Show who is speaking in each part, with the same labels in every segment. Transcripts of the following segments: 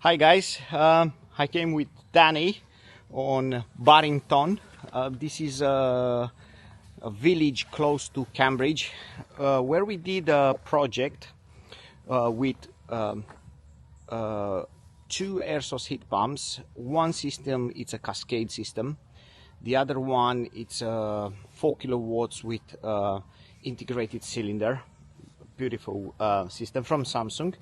Speaker 1: Hi guys, I came with Danny on Barrington. This is a village close to Cambridge where we did a project with two air source heat pumps. One system, it's a Cascade system. The other one, it's 4 kilowatts with integrated cylinder. Beautiful system from Samsung.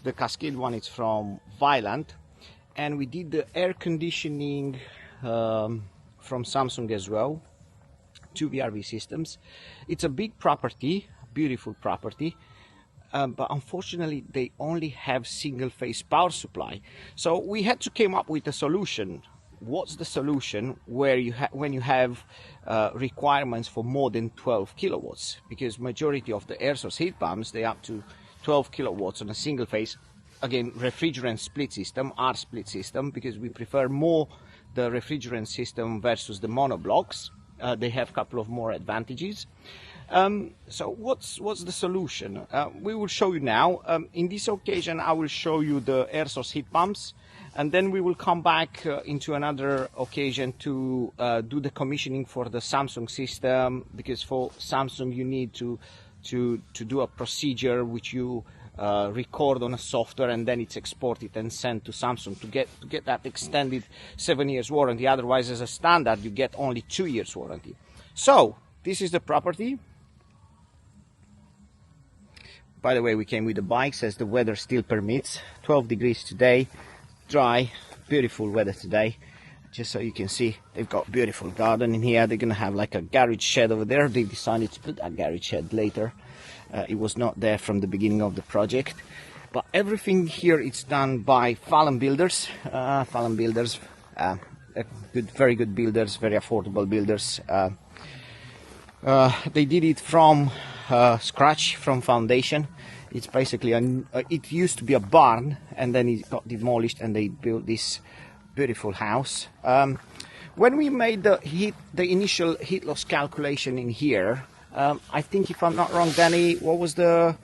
Speaker 1: The Cascade one is from Vaillant, and we did the air conditioning from Samsung as well. Two VRV systems. It's a big property, beautiful property, but unfortunately they only have single phase power supply. So we had to come up with a solution. What's the solution when you have requirements for more than 12 kilowatts? Because majority of the air source heat pumps, they up to 12 kilowatts on a single phase. Again, refrigerant split system, R split system, because we prefer more the refrigerant system versus the monoblocks. They have a couple of more advantages. So what's the solution? We will show you now. In this occasion, I will show you the air source heat pumps, and then we will come back into another occasion to do the commissioning for the Samsung system, because for Samsung you need to do a procedure which you record on a software, and then it's exported and sent to Samsung to get that extended 7 years warranty. Otherwise, as a standard, you get only 2 years warranty. So this is the property. By the way, we came with the bikes as the weather still permits. 12 degrees today, dry, beautiful weather today. Just so you can see, they've got beautiful garden in here. They're gonna have like a garage shed over there. They decided to put that garage shed later. It was not there from the beginning of the project. But everything here is done by Vaillant builders. Vaillant builders, very good builders, very affordable builders. They did it from scratch, from foundation. It's basically it used to be a barn, and then it got demolished, and they built this beautiful house. When we made the initial heat loss calculation in here, I think, if I'm not wrong, Danny, what was the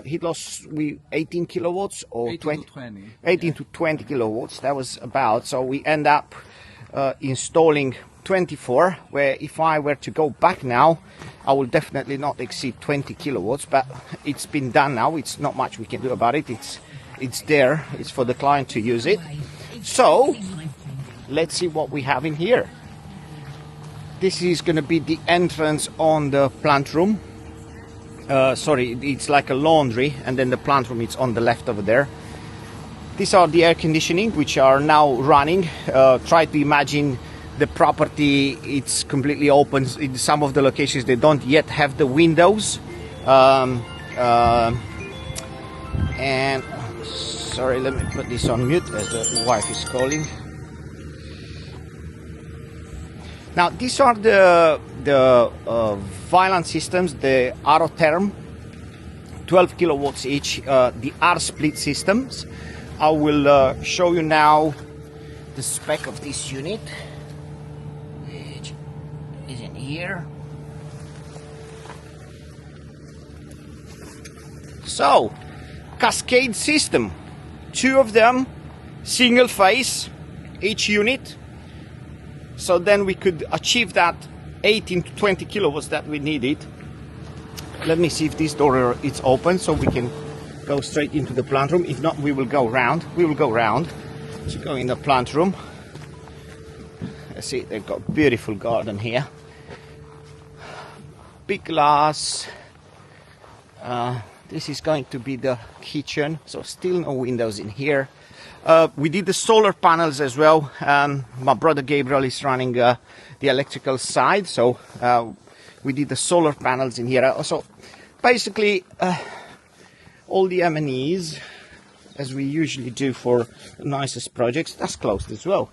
Speaker 1: heat loss? 18 kilowatts or 18 to 20 kilowatts. That was about. So we end up installing 24, where if I were to go back now, I will definitely not exceed 20 kilowatts, but it's been done now. It's not much we can do about it. It's there. It's for the client to use it. So let's see what we have in here. This is going to be the entrance on the plant room. Sorry, it's like a laundry, and then the plant room is on the left over there. These are the air conditioning, which are now running. Try to imagine the property, it's completely open. In some of the locations they don't yet have the windows, and sorry, let me put this on mute as the wife is calling. Now these are the Vaillant systems, the Aerotherm, 12 kilowatts each, the R split systems. I will show you now the spec of this unit, which is in here. So, Cascade system, two of them, single phase, each unit. So then we could achieve that 18 to 20 kilowatts that we needed. Let me see if this door is open so we can go straight into the plant room. If not, we will go round. We will go round. So go in the plant room. Let's see, they've got beautiful garden here. Big glass. This is going to be the kitchen. So still no windows in here. We did the solar panels as well. My brother Gabriel is running the electrical side, so we did the solar panels in here. So basically all the M&Es, as we usually do for the nicest projects. That's closed as well.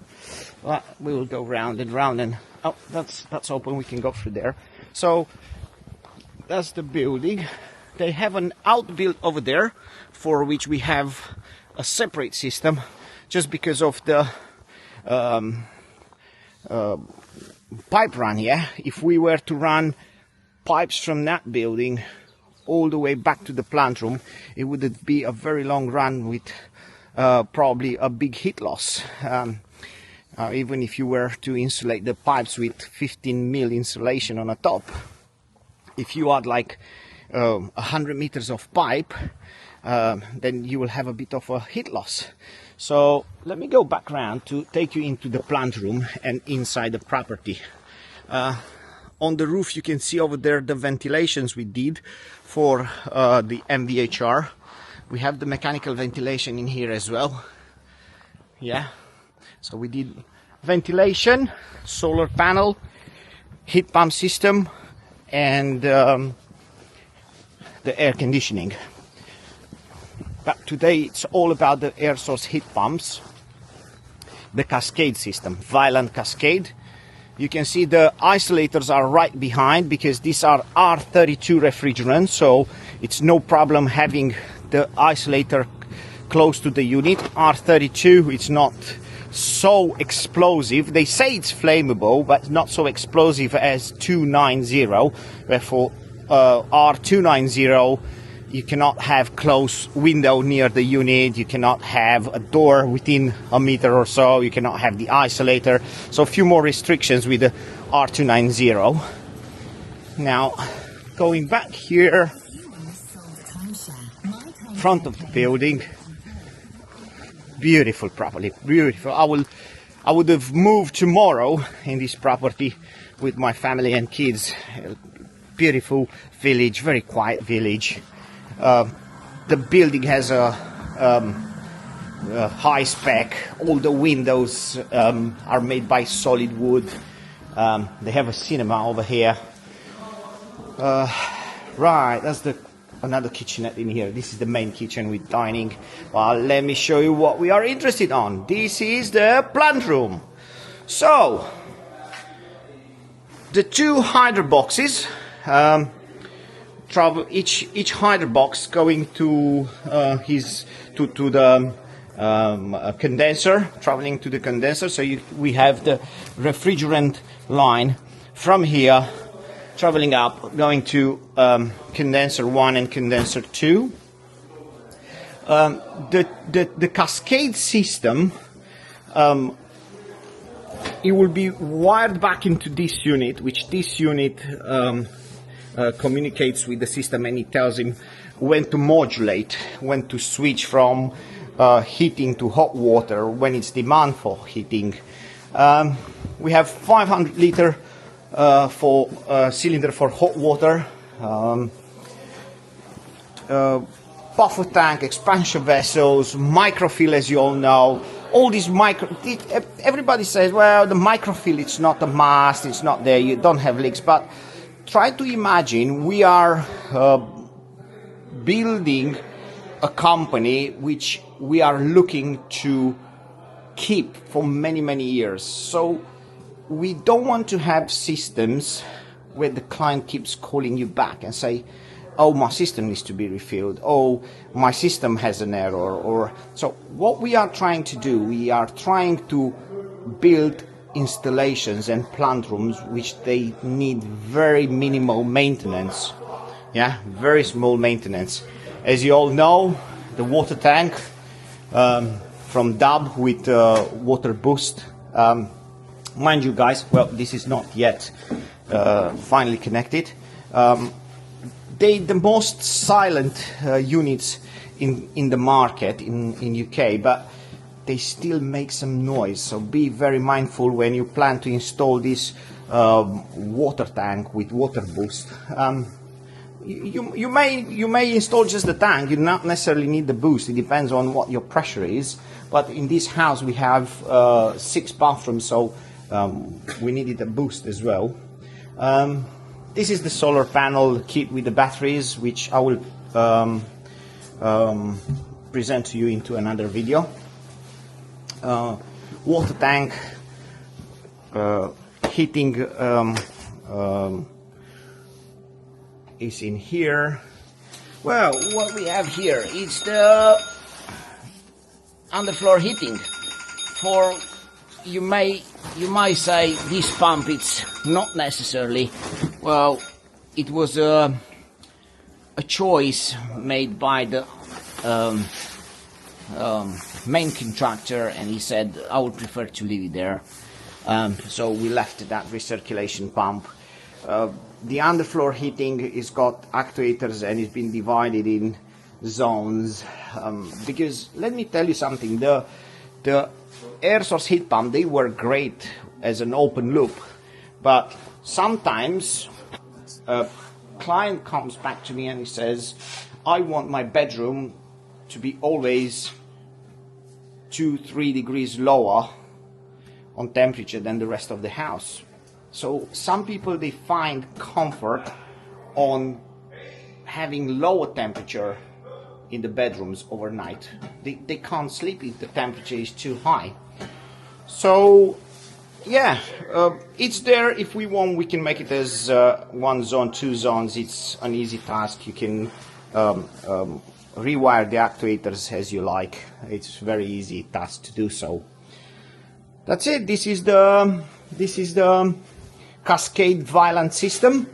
Speaker 1: We will go round and round, and oh, that's open. We can go through there. So that's the building. They have an outbuild over there, for which we have a separate system, just because of the pipe run here. If we were to run pipes from that building all the way back to the plant room, it would be a very long run with probably a big heat loss. Even if you were to insulate the pipes with 15 mil insulation on the top, if you add like 100 meters of pipe, then you will have a bit of a heat loss. So let me go back around to take you into the plant room and inside the property. On the roof you can see over there the ventilations we did for the MVHR. We have the mechanical ventilation in here as well. Yeah, so we did ventilation, solar panel, heat pump system, and the air conditioning. But today it's all about the air source heat pumps, the Cascade system, Vaillant Cascade. You can see the isolators are right behind because these are R32 refrigerants, so it's no problem having the isolator close to the unit. R32, it's not so explosive. They say it's flammable, but not so explosive as 290. Therefore, R290, you cannot have close window near the unit, you cannot have a door within a meter or so, you cannot have the isolator. So a few more restrictions with the R290. Now, going back here, front of the building, beautiful property, beautiful. I would have moved tomorrow in this property with my family and kids. Beautiful village, very quiet village. The building has a high spec. All the windows are made by solid wood. They have a cinema over here. Right, that's another kitchenette in here. This is the main kitchen with dining. Well, let me show you what we are interested on. This is the plant room. So, the two hydro boxes. Travel each hydro box going to the condenser, traveling to the condenser. So we have the refrigerant line from here traveling up, going to condenser 1 and condenser 2. The Cascade system, it will be wired back into this unit, which this unit communicates with the system, and it tells him when to modulate, when to switch from heating to hot water, when it's demand for heating. We have 500 liter for cylinder for hot water, buffer tank, expansion vessels, microfill, as you all know. All these everybody says, well, the microfill, it's not a must, it's not there, you don't have leaks, but try to imagine we are building a company which we are looking to keep for many, many years. So we don't want to have systems where the client keeps calling you back and say, oh, my system needs to be refilled, oh, my system has an error. Or so what we are trying to do, we are trying to build installations and plant rooms which they need very minimal maintenance. Yeah, very small maintenance. As you all know, the water tank from Dub with water boost. Mind you guys, well, this is not yet finally connected. They the most silent units in the market in UK, but they still make some noise. So be very mindful when you plan to install this water tank with water boost. You may install just the tank. You not necessarily need the boost. It depends on what your pressure is. But in this house we have 6 bathrooms, so we needed a boost as well. This is the solar panel kit with the batteries, which I will present to you into another video. Water tank, heating is in here. Well, what we have here is the underfloor heating. For you might say this pump it's not necessarily. Well, it was a choice made by the main contractor, and he said I would prefer to leave it there. So we left that recirculation pump. The underfloor heating is got actuators and it's been divided in zones, because let me tell you something, the air source heat pump, they were great as an open loop, but sometimes a client comes back to me and he says, I want my bedroom to be always 2-3 degrees lower on temperature than the rest of the house. So some people, they find comfort on having lower temperature in the bedrooms overnight. They can't sleep if the temperature is too high. So yeah, it's there. If we want, we can make it as 1 zone, 2 zones. It's an easy task. You can rewire the actuators as you like. It's very easy task to do so. That's it. This is the Cascade Vaillant system.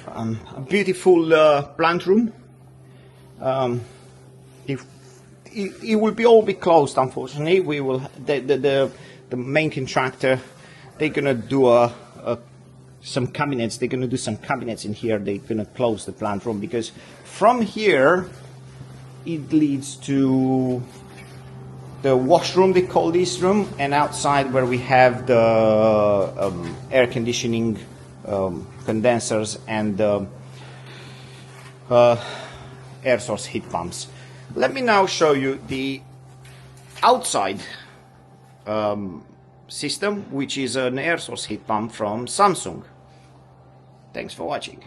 Speaker 1: A beautiful plant room. If it will be all be closed, unfortunately. We will the main contractor, they're gonna do some cabinets. They're gonna do some cabinets in here. They're gonna close the plant room because from here it leads to the washroom, they call this room, and outside where we have the air conditioning condensers and air source heat pumps. Let me now show you the outside system, which is an air source heat pump from Samsung. Thanks for watching.